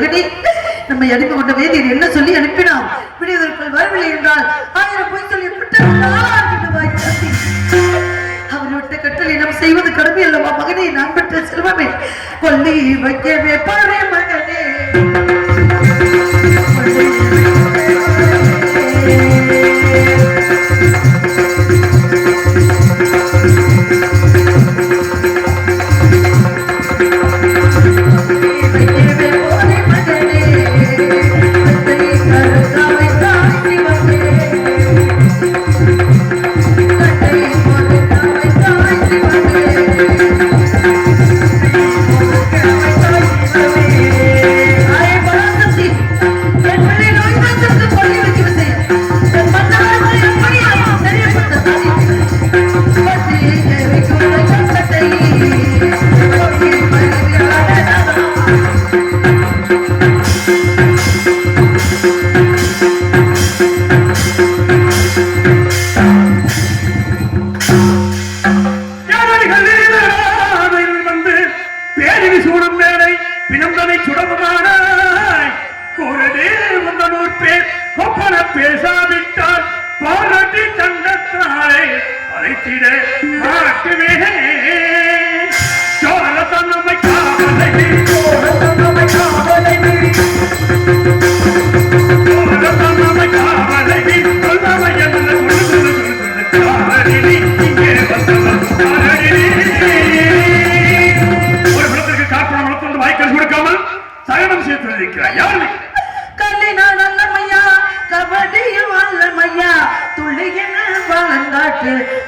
மகனே, நம்மை அனுப்பி கொண்ட வேதியர் என்ன சொல்லி அனுப்பினார்? விடுவதற்குள் வரவில்லை என்றால் 1000 பொய் சொல்லி அவர் விட்ட கட்டளை நாம் செய்வது கடமை அல்லவா மகனே? நான் பெற்ற செல்வமே கொல்லி வைக்கவே பாரு மகனே.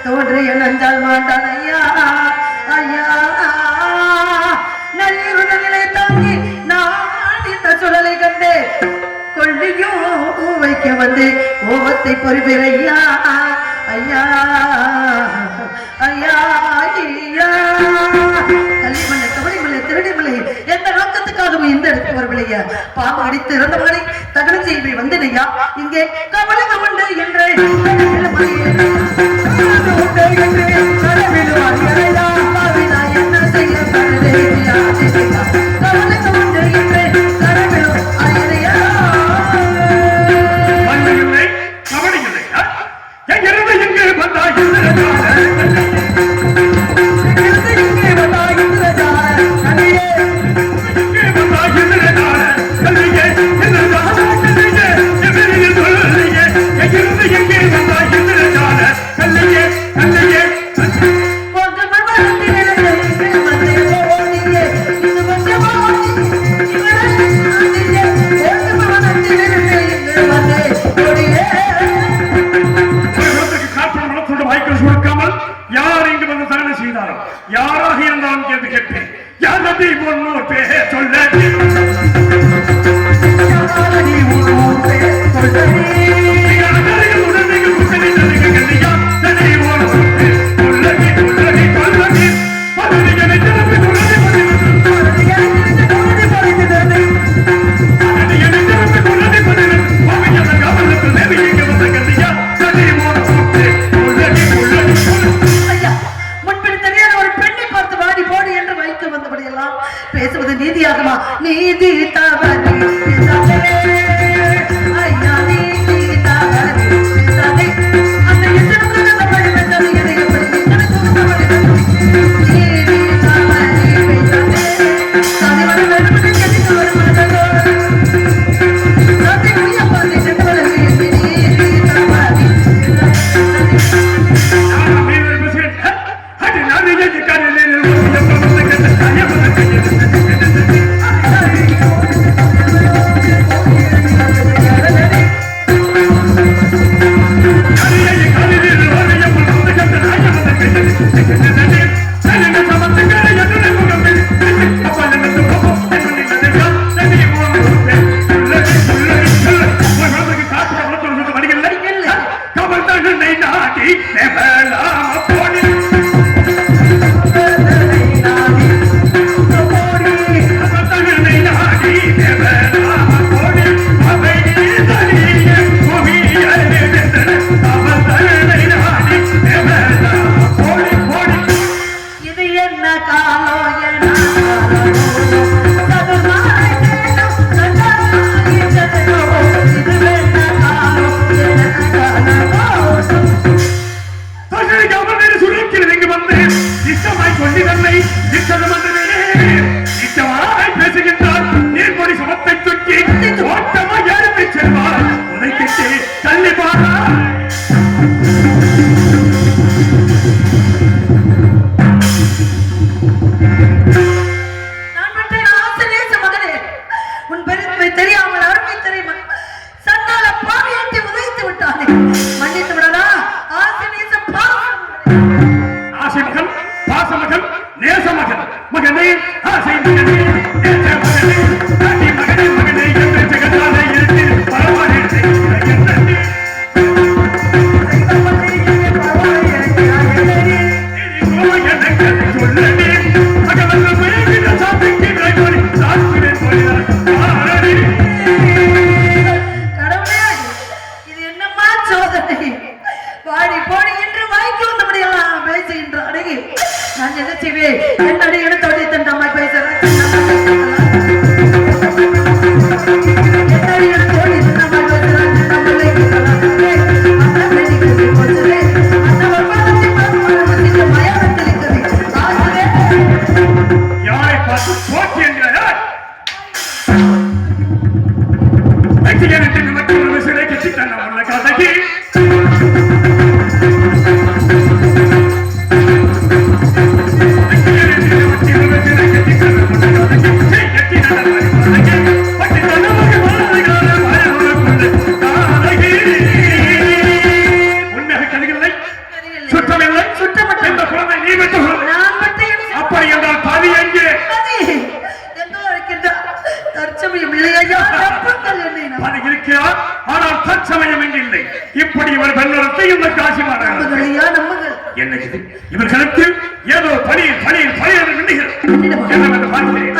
தோன்றிய நஞ்சால் மாட்டான் ஐயா ஐயா நல்ல தாங்கி நான் இந்த சுழலை கண்டு கொள்ளியும் வைக்க வந்து கோபத்தை பொறுப்பேன் ஐயா ஐயா ஐயா ஐயா கல்லிமலை கபடிமலை திருடிமலை எந்த நோக்கத்துக்காகவும் இந்த இடத்துக்கு வரவில்லையா? பாம்பு அடித்து இறந்த மகனை தகனம் செய்ய வந்தனையா? இங்கே கவலை கவண்டு என்று யாராக இருந்தாலும் கேட்பேன். யாரடி ஒன்னூர் பேர் சொல்ல பேசுவது நீதியாகுமா? நீதி தவறு ஐயா நீதி தவறு தெரியாமல் அருமை தெரியுமா சன்னால பாவியாட்டி உதைத்து விட்டானே மன்னித்து விடலா ஆசை நேச ஆசை மகன் பாச மகன் நேச மகன் மகனே ஆசை மகனே நேச மகனே ஆதி மகனே மகனே என்று ஜெகத்தாலே இருந்து பரவாயில்லை நான் என்ன செய்வேன் என்னுடைய இடத்தோடு தன் அம்மா பேசுறேன் என்னுடைய இடத்தோடு தன் அம்மா பேசுறேன் யாரை பார்த்து போக்கி என்கிறார் மற்றொரு சிலை கட்சி தன்ன கதைக்கு இப்படி இவர் பெண்ணத்தை இந்த காசி இவர்களுக்கு ஏதோ பணியில் பணியில் பணியில் என்னவென்று பார்க்கிறேன்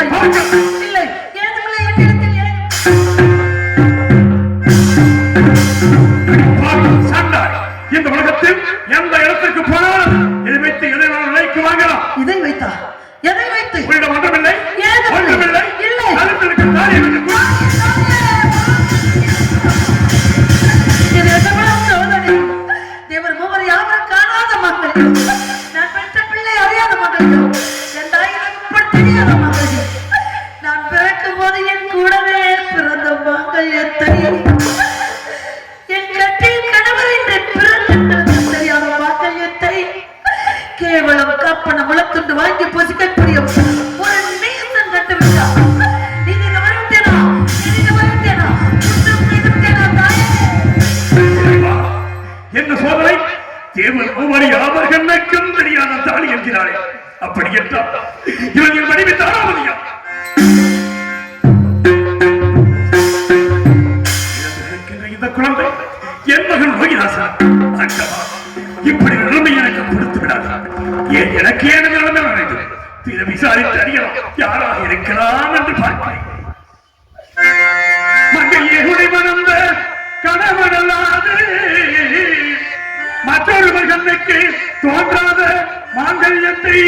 இந்த உலகத்தில் எந்த இடத்திற்கு போனாலும் இதை வைத்து எதை நிலைக்கு வாங்கலாம் இதை வைத்தா எதை வைத்து உங்களிடம் ஒன்றுமில்லை ஒன்றுமில்லை கழுத்திற்கு தாலியை தேவர் மூவர் யாவரும் காணாத மக்கள் நான் பெற்ற பிள்ளை அறியாத மக்கள் தெரியாத மக்கள் நான் பிறக்கும் போது என் கூடவே பிறந்த மங்கல்யத்தை என் கட்டில் கணவர் என்று தெரியாத மங்கல்யத்தை கேவலம் கப்பன முளத்துண்டு வாங்கி பொசிக்கக்கூடிய ஒரு நீசன் கட்டுவிட்டார் நீதி வருத்தேனா என்ன சோதனை தேவன் மூவரை அவர்களுக்கும் தெரியாத தாலி என்கிறாரே அப்படி என்றால் இவர்கள் மனைவி தாராவதியா இந்த குழந்தை என் மகன் ரோகிதாசா இப்படி நிலைமை எனக்கு கொடுத்து விடாதா ஏன் எனக்கு ஏன் நிலைமை வேண்டும் இதை விசாரித்து அறியலாம் யாராக இருக்கலாம் என்று பார்க்கிறேன் மங்கையே மணந்த கணவனல்லாது மற்றொருவர் கண்ணுக்கு தோன்றாத மாங்கல்யத்தை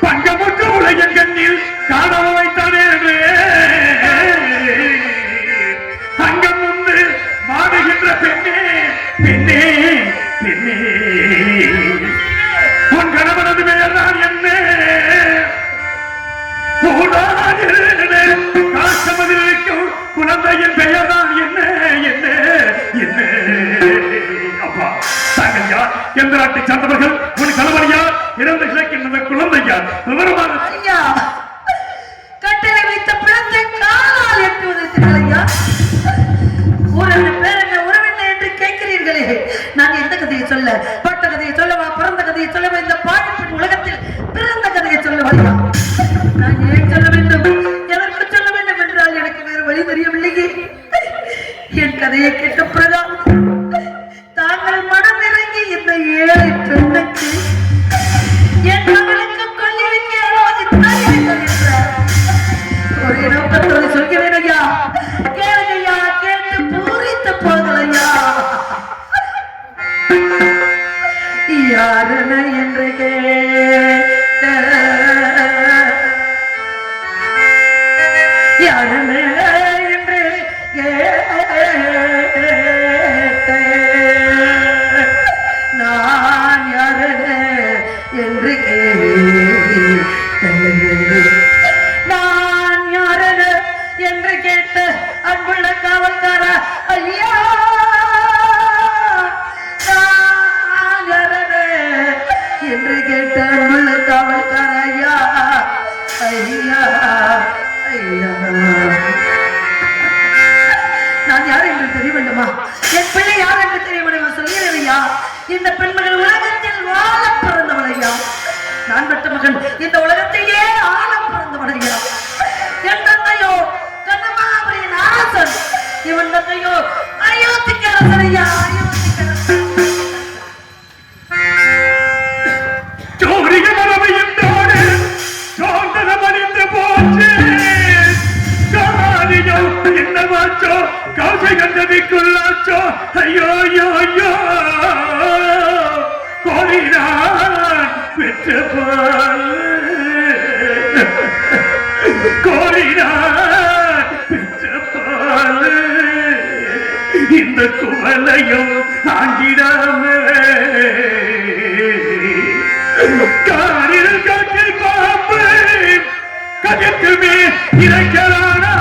பங்கமுற்ற உலகின் கண்ணில் காண வைத்தானே தங்கம் உண்டு மாறுகின்ற பெண்ணே பெண்ணே பெண்ணே உன் கணவனது பெயர்தான் என்ன காசமதில் இருக்கும் குழந்தையின் பெயர்தான் என்ன என்ன என்ன அப்பா தாங்கள் யார் எந்த நாட்டை சார்ந்தவர்கள் உன் கணவர் யார் இறந்து கிடக்கின்ற குழந்தை யார் விவரமான ஐயா கட்டளை வைத்த பிளத்தை காலால் எட்டுவதற்கு ஐயா ஒரு பேர் என்ன உறவில்லை என்று கேட்கிறீர்களே நான் எந்த கதையை சொல்ல பட்ட கதையை சொல்லவா பிறந்த கதையை சொல்லவா இந்த பாடத்தின் உலகத்தில் பிறந்த கதையை சொல்லவா நான் ஏன் சொல்ல வேண்டும் எதற்கு சொல்ல வேண்டும் என்றால் எனக்கு வேறு வழி தெரியவில்லையே என் கதையை கேட்ட பிரதான் தாங்கள் மனம் இறங்கி இந்த ஏழை பெண்ணுக்கு என் மகளுக்கு கொல்லி வைக்க அனுமதித்தார்கள் என்றார் ஒரு நோக்கத்தோடு சொல்கிறேன் ஐயா கேளுங்கய்யா கேட்டு பூரித்து போகலையா யாருன என்று கேட்ட யாருன என்று நான் யாருன என்று நான் யாருன என்று கேட்ட அன்புள்ள காவல்கார ஐயா நான் யாருன என்று கேட்ட அன்புள்ள காவல்கார ஐயா ஐயா ஐயா, நான் யார் என்று தெரிய வேண்டுமா? என் பிள்ளை யார் என்று தெரிய வேண்டுமா? சொல்லியா, இந்த பெண்மகள் உலகத்தில் வாழ பிறந்தவளையா, நான் பெற்ற மகன் இந்த உலகத்தையே ஆள பிறந்தவளையா. என் தந்தையோ கண்ணமாபுரியின் அரசன், இவன் தந்தையோ அயோத்திக்கு அரசனையா, அயோத்திக்கு அரசன். கௌசை கண்டதிக்குள்ளாச்சோ ஐயோ ஐயோ ஐயோ கோரினான் பெற்ற பால் கோரினான் பெற்ற பால் இந்த குவலையும் ஆண்டிடாம காரில் காற்றில் பாம்பு கதிர்க்குமே இறைக்கலானா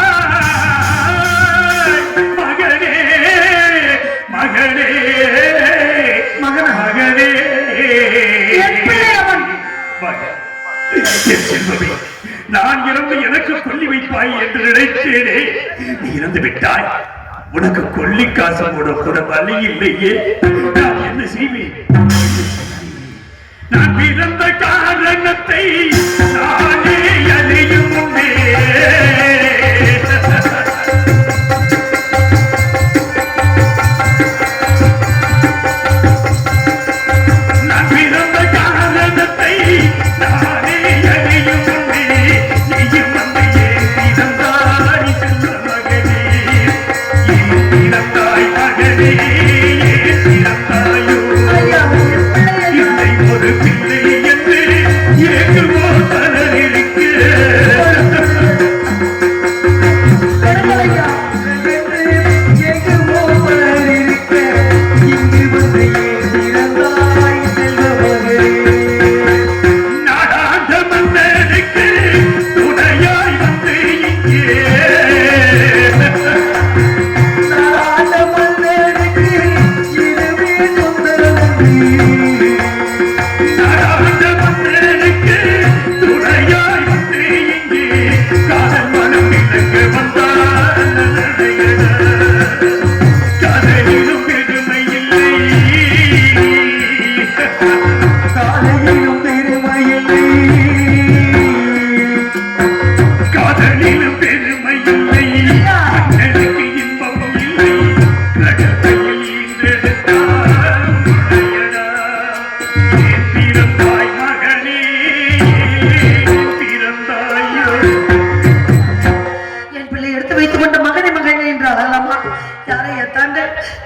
நான் இறந்து எனக்கு கொல்லி வைப்பாய் என்று நினைத்தேனே, நீ இறந்து விட்டாய். உனக்கு கொல்லி காசு போட கூட வழி இல்லையே. நான் என்ன செய்வேன்? நான் பிறந்த காரணத்தை நானே அறியும் முன்னே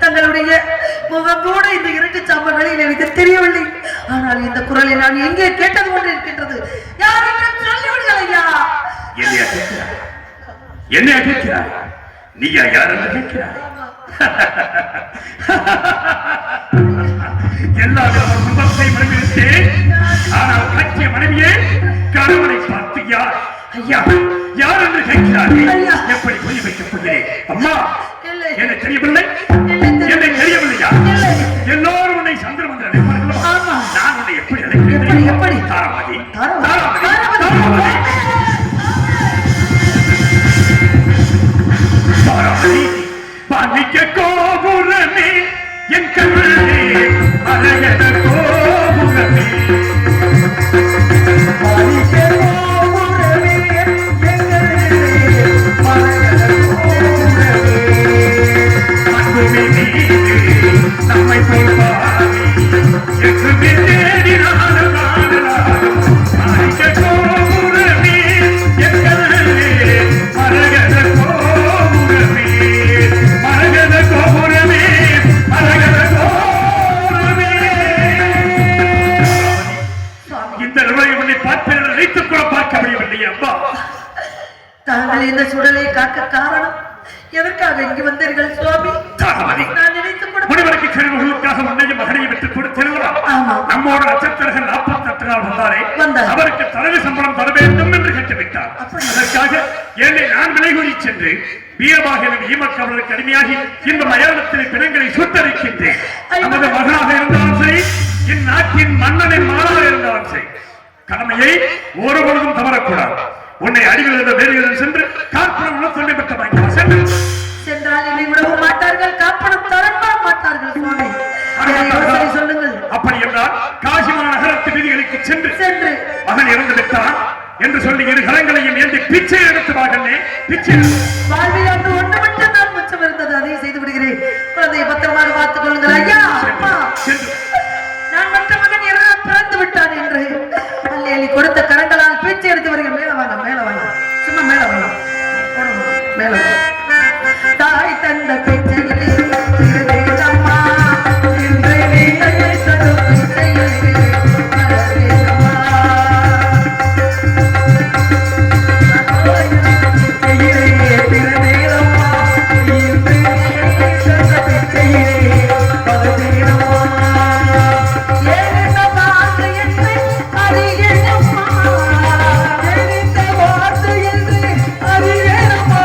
தங்களுடைய முகத்தோடு இந்த இரண்டு சாம்பல்களில் எனக்கு தெரியவில்லை. ஆனால் இந்த குரலை நான் எங்கே கேட்டது கொண்டு இருக்கின்றது. யார் என்று சொல்லிவிடுங்கள் ஐயா. என்ன கேட்கிறார்? நீயா யார் என்று கேட்கிறார்? எல்லாரும் குடும்பத்தை மனைவிட்டேன். ஆனால் கட்சிய மனைவியே கணவனை பார்த்து யார் ஐயா யார் என்று கேட்கிறார்கள். எப்படி புரிய வைக்கப் போகிறேன்? அம்மா என்ன தெரியவில்லை? என்னை தெரியவில்லையா? எல்லோரும் உன்னை சந்திரமந்திர அழைப்பார்களா? நான் உன்னை எப்படி அழைக்கிறேன்? எப்படி? தாராமதி தாராமதி பாண்டிக்க கோபுரமே என் கண்ணே அழகன கோபுரமே பாண்டிக்க கோபுரமே என் கண்ணே அழகன கோபுரமே அன்புமே நீ நம்மை போல்வாரி எங்குமே தேடினாலும் நாடலாகும் பாண்டிக்க கோபுரமே என் கண்ணே அழகன கோபுரமே அழகன கோபுரமே அழகன கோபுரமே. இந்த நிலையை உன்னை பார்ப்பேன் நினைத்துக் கூட பார்க்க முடியவில்லை அம்மா. தாங்கள் இந்த சுடலை காக்க காரணம் எதற்காக இங்கு வந்தீர்கள் சுவாமி? தாராமதி நான் நினைத்து கூட முனிவருக்கு கழிவுகளுக்காக உன்னையும் மகனையும் விட்டுக் கொடுத்திருக்கிறார். நம்மோட நட்சத்திரர்கள் 48 நாள் வந்தாரே அவருக்கு தலைமை சம்பளம் தர வேண்டும் என்று கேட்டுவிட்டார். அதற்காக என்னை நான் விலைகூறி சென்று வீரமாக எனக்கு ஈமக்கவர்களுக்கு அடிமையாகி இந்த மயானத்திலே பிணங்களை சுட்டரிக்கின்றேன். நமது மகனாக இருந்தாலும் சரி இந்நாட்டின் மன்னனின் மகனாக இருந்தாலும் சரி கடமையை ஒருபொழுதும் தவறக்கூடாது. உன்னை அடிகளில் வேலைகளில் சென்று காற்பனம் உணர்த்தமை பெற்ற வாங்கிவா சென்று சென்றால் என்னை விடவும் மாட்டார்கள், காப்பணம் தரப்பட மாட்டார்கள் சுவாமி. யோசனை சொல்லுங்கள். அப்படி என்றால் காசிமா நகரத்து வீதிகளுக்கு சென்று சென்று மகன் இறந்து விட்டான் என்று சொல்லி இரு கரங்களையும் ஏந்தி பிச்சை எடுத்து மகனே பிச்சை வாழ்வில் அன்று ஒன்று மட்டும் நான் மிச்சம் இருந்தது, அதை செய்து விடுகிறேன். குழந்தையை பத்திரமாக பார்த்துக் கொள்ளுங்கள் ஐயா. அம்மா, நான் மற்ற மகன் பிறந்து விட்டான் என்று அல்லி கொடுத்த கரங்களால் பிச்சை எடுத்து வருகிறேன். மேல வாங்க, மேல வாங்க, சும்மா மேல வாங்க, மேல வாங்க. தாய் தந்த பிச்சையிலே திருவேதம்மா, இன்று நீ தரும் பிச்சையிலே மலரேதம்மா. பிச்சையிலே திருவேதம்மா, இன்று நீ தந்த பிச்சையிலே மலரேதம்மா. ஏறிட்ட வார்த்தை என்று அறியேனம்மா, ஏறிட்ட வார்த்தை என்று அறியேனம்மா.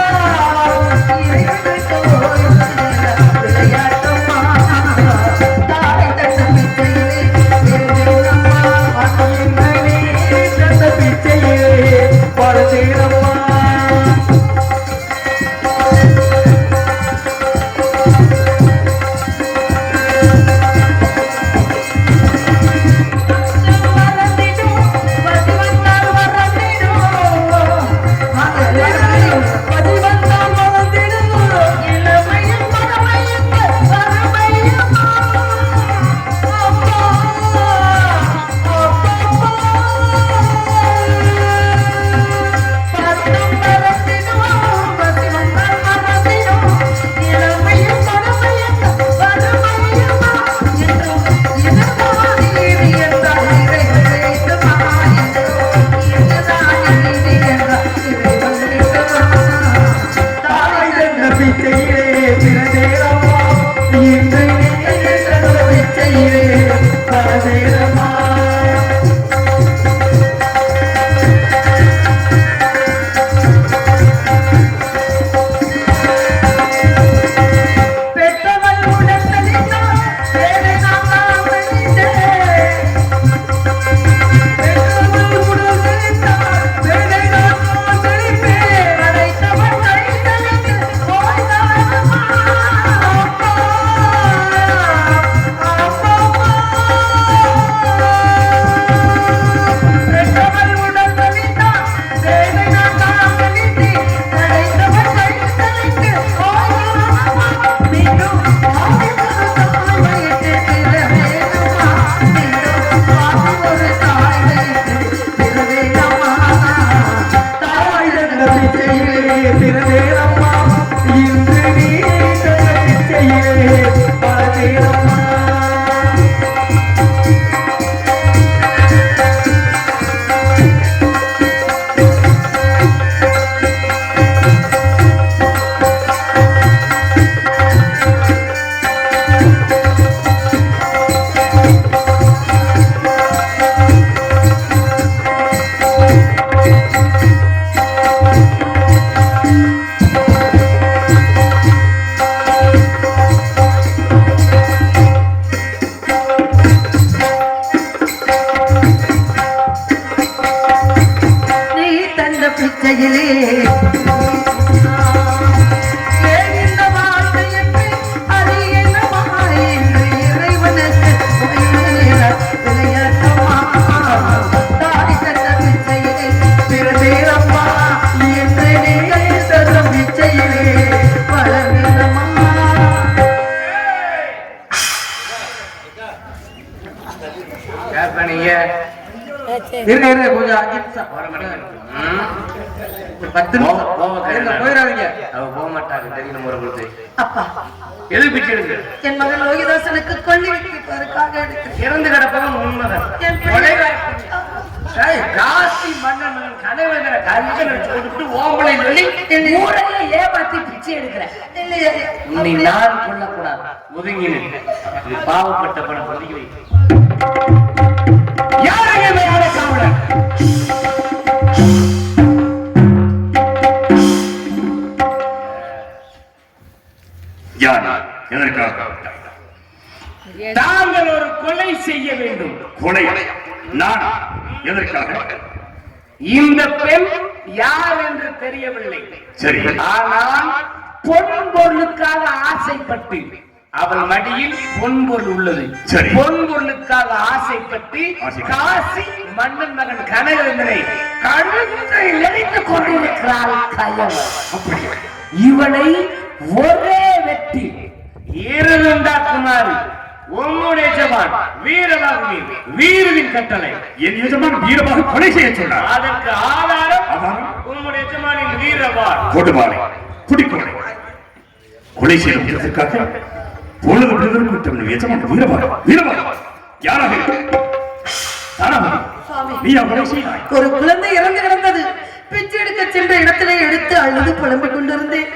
பிச்சையிலே இந்த வார்த்தை என்று அது என்னமா என்று இறைவனுக்கு விளையாட்டமா. தாடி தந்த பிச்சையிலே திருதேரம்மா என்று நீங்கள் தரும் பிச்சையிலே வளர்ந்தம்மா. கொஞ்சம் 5 நிமிஷம் போயிடாதீங்க. அவ போக மாட்டாங்க தெரியும் முறை கொடுத்து. அப்பா, எது பிச்சை எடுங்க? என் மகன் லோகிதாசனுக்கு கொல்லி வைப்பதற்காக இறந்து கிடப்பதும் உண்மைதான். காசி மன்னன் கனவேந்திர கல்வியை போட்டு ஓம்பளை சொல்லி ஊரையில ஏமாத்தி பிச்சை எடுக்கிறேன். உன்னை நான் கொல்லக்கூடாது, ஒதுங்கினேன். இது பாவப்பட்ட பணம் ஒதுங்கி வை. யாரையுமே யார காவலர் தாங்கள் ஒரு கொலை செய்ய வேண்டும். கொலை? நான் எதற்காக? இந்த பெண் யார் என்று தெரியவில்லை. சரி. ஆனால் பொன் பொருளுக்காக ஆசைப்பட்டு அவள் மடியில் பொன் பொருள் உள்ளது. சரி. பொன் பொருளுக்காக ஆசைப்பட்டு காசி மன்னன் மகன் கனகவேந்தனை கழுத்தை நெறித்துக் கொண்டிருக்கிறாள் கயவள். இவனை ஒரே வெட்டி ஈரலுண்டாக்குமாறு உம்முடைய எஜமான் வீரவாகுவின் வீரவின் கட்டளை. என் எஜமான் வீரமாக கொலை செய்ய சொன்னார். அதற்கு ஆதாரம் உம்முடைய எஜமானின் வீரவாள் கொடுமாலை குடிக்கொலை கொலை செய்வதற்காக பொழுது விடுதல் எஜமான் வீரவாக வீரவாக யாராக நீ கொலை செய்தாய். ஒரு குழந்தை இறந்து கிடந்தது. பிச்சை எடுக்க சென்ற இடத்திலே எடுத்து அழுது புலம்பிக் கொண்டிருந்தேன்.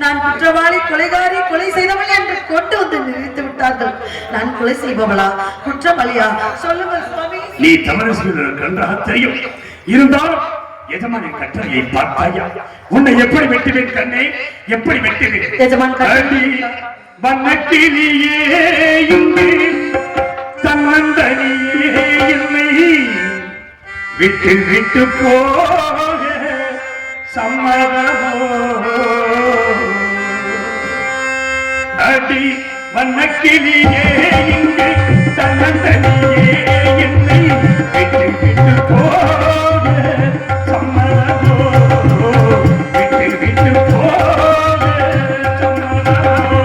நான் குற்றவாளி, கொலைகாரி, கொலை செய்தவள் என்று கொண்டு வந்து நிறுத்தி விட்டார்கள். நான் கொலை செய்பவளா குற்றவாளியா சொல்லுங்கள் சுவாமி. நீ தவறு செய்வதற்கு நன்றாக தெரியும். இருந்தாலும் எஜமானின் கட்டளையை பார்த்தாயா? உன்னை எப்படி வெட்டுவேன் கண்ணே, எப்படி வெட்டுவேன்? எஜமான் வண்ணக்கிளியே தன்னந்தனியே என்னை விட்டு விட்டு போக சம்மதமோ? அடி வண்ணக்கிளியே இங்கு தன்னந்தனியே என்னை விட்டு விட்டு போக சம்மதமோ? விட்டு விட்டு போக சம்மதமோ?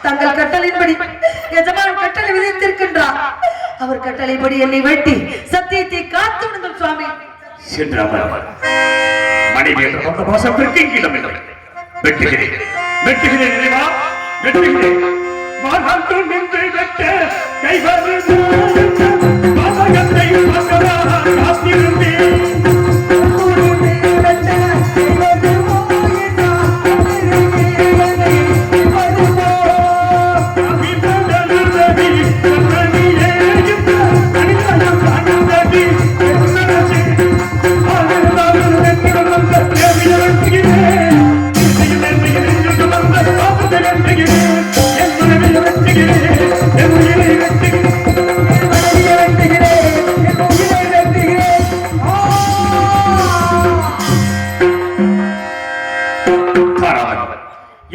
தங்கள் கட்டளையின்படி எஜமான் கட்டளை விதித்திருக்கின்றார். அவர் கட்டளைப்படி என்னை வெட்டி சத்தியத்தை காத்து விடுங்கள் சுவாமி. மனைவி என்ற பந்த மோசத்திற்கு இடமில்லை. வெட்டுகிறேன் வெட்டுகிறேன் இறைவா வெட்டுகிறேன். வாசத்தில் நின்று வெட்ட கைவரு வாசகத்தை காத்திருந்தேன்.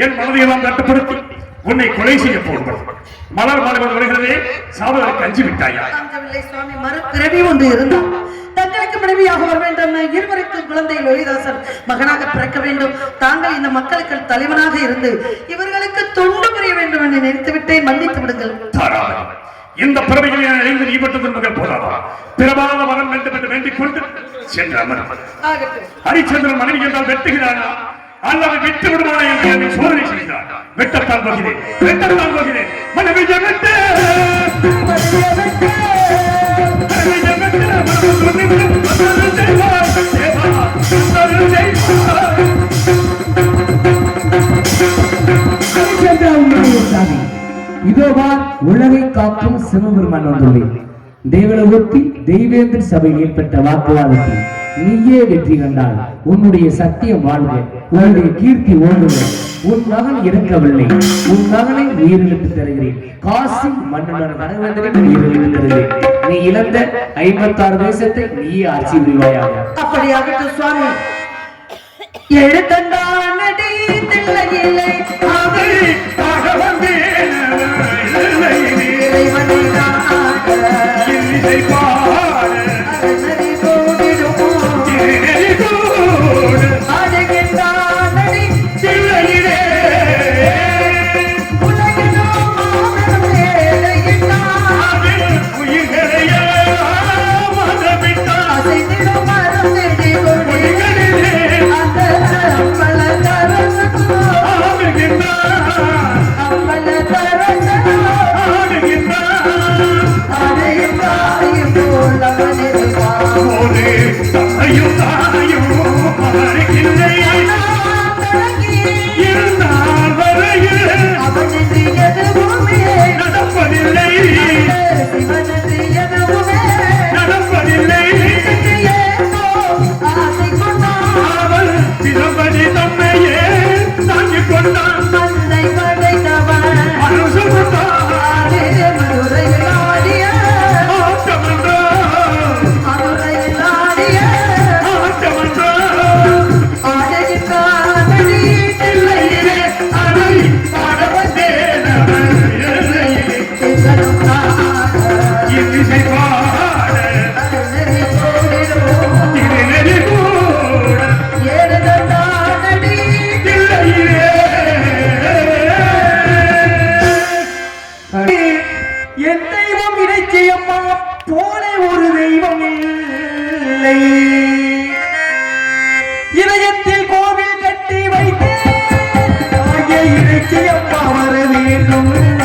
என் மனதையெல்லாம் கட்டுப்படுத்தி உன்னை கொலை செய்ய போகிறது. மலர் மாணவன் வருகிறதே, சாவதற்கு அஞ்சு விட்டாயா? சுவாமி, மறுபிறவி ஒன்று இருந்தால் தங்களுக்கு மனைவியாக வர வேண்டும். இருவருக்கும் குழந்தை லோகிதாசன் மகனாக பிறக்க வேண்டும். தாங்கள் இந்த மக்களுக்கு தலைவனாக இருந்து இவர்களுக்கு தொண்டு புரிய வேண்டும் என்று நினைத்துவிட்டேன். மன்னித்து விடுங்கள். இந்த பிறவிகளை அழிந்து நீப்பட்ட துன்பங்கள் போதாதா? பிறவாத வரம் வேண்டும் என்று வேண்டிக் கொண்டு சென்ற ஹரிச்சந்திரன் மனைவி என்றால் வெட்டுகிறானா அல்லது விட்டு விடுவானா என்று என்னை சோதனை செய்கிறார். வெட்டத்தான் போகிறேன், வெட்டத்தான் போகிறேன். மனைவியை வெட்டு, இதோவா உலகை காக்கும் சிவபெருமான் வந்துள்ளேன். தேவலோகத்தி தெய்வேந்திர சபையில் ஏற்பட்ட வாக்குவாதத்தில் நீயே வெற்றி கண்டால் உன்னுடைய சத்தியம் வாழ்க, உன்னுடைய கீர்த்தி ஓடுக. உன் மகன் இறக்கவில்லை, உன் மகனை உயிரிழந்து தருகிறேன். காசி மன்னன் கனகவேந்தனை உயிரிழந்து தருகிறேன். நீ இழந்த 56 தேசத்தை நீயே ஆட்சி புரிவாயாக. அப்படியாகட்டும் சுவாமி. எழுத்தண்டானடி தில்லையிலே தெய்வம் இறைச்சியம்மா போல ஒரு தெய்வம் இல்லை. இதயத்தில் கோவில் கட்டி வைத்தேன் இறைச்சியம்மா வர வேண்டும்.